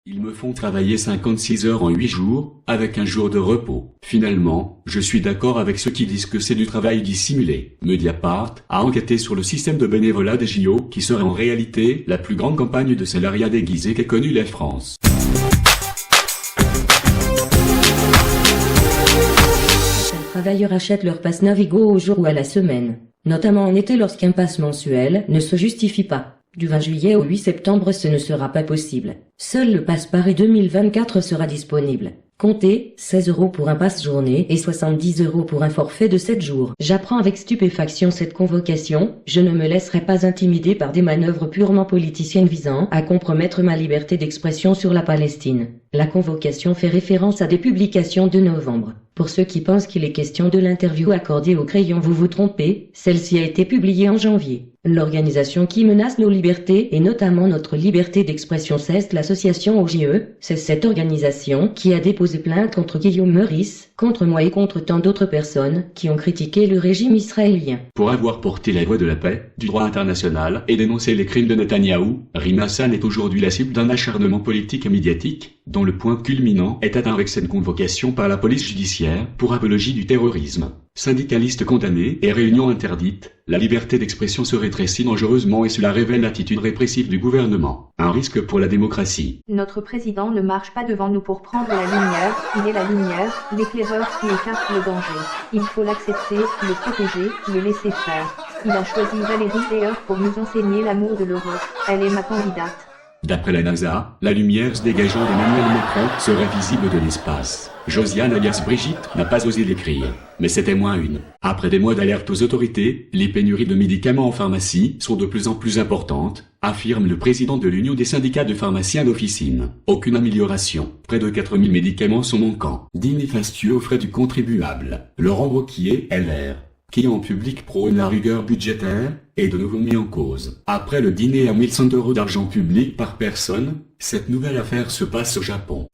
Ils me font travailler 56 heures en 8 jours, avec un jour de repos. Finalement, je suis d'accord avec ceux qui disent que c'est du travail dissimulé. Mediapart a enquêté sur le système de bénévolat des JO qui serait en réalité la plus grande campagne de salariat déguisé qu'ait connue la France. Certains travailleurs achètent leur passe Navigo au jour ou à la semaine, notamment en été lorsqu'un pass mensuel ne se justifie pas. Du 20 juillet au 8 septembre ce ne sera pas possible. Seul le pass Paris 2024 sera disponible. Comptez 16 € pour un pass journée et 70 € pour un forfait de 7 jours. J'apprends avec stupéfaction cette convocation, je ne me laisserai pas intimider par des manœuvres purement politiciennes visant à compromettre ma liberté d'expression sur la Palestine. La convocation fait référence à des publications de novembre. Pour ceux qui pensent qu'il est question de l'interview accordée au Crayon, vous vous trompez, celle-ci a été publiée en janvier. L'organisation qui menace nos libertés et notamment notre liberté d'expression, c'est l'association OGE. C'est cette organisation qui a déposé plainte contre Guillaume Meurice, contre moi et contre tant d'autres personnes qui ont critiqué le régime israélien. Pour avoir porté la voix de la paix, du droit international et dénoncé les crimes de Netanyahou, Rime Hassan est aujourd'hui la cible d'un acharnement politique et médiatique, dont le point culminant est atteint avec cette convocation par la police judiciaire pour apologie du terrorisme. Syndicalistes condamnés et réunions interdites, la liberté d'expression se rétrécit dangereusement et cela révèle l'attitude répressive du gouvernement. Un risque pour la démocratie. Notre président ne marche pas devant nous pour prendre la lumière, il est la lumière, l'éclaireur qui écarte le danger. Il faut l'accepter, le protéger, le laisser faire. Il a choisi Valérie Léor pour nous enseigner l'amour de l'Europe. Elle est ma candidate. D'après la NASA, la lumière se dégageant d'Emmanuel Macron serait visible de l'espace. Josiane alias Brigitte n'a pas osé l'écrire, mais c'était moins une. Après des mois d'alerte aux autorités, les pénuries de médicaments en pharmacie sont de plus en plus importantes, affirme le président de l'Union des syndicats de pharmaciens d'officine. Aucune amélioration. Près de 4000 médicaments sont manquants. Dîner fastueux aux frais du contribuable. Laurent Wauquiez, LR, qui en public prône la rigueur budgétaire, est de nouveau mis en cause. Après le dîner à 1100 € d'argent public par personne, cette nouvelle affaire se passe au Japon.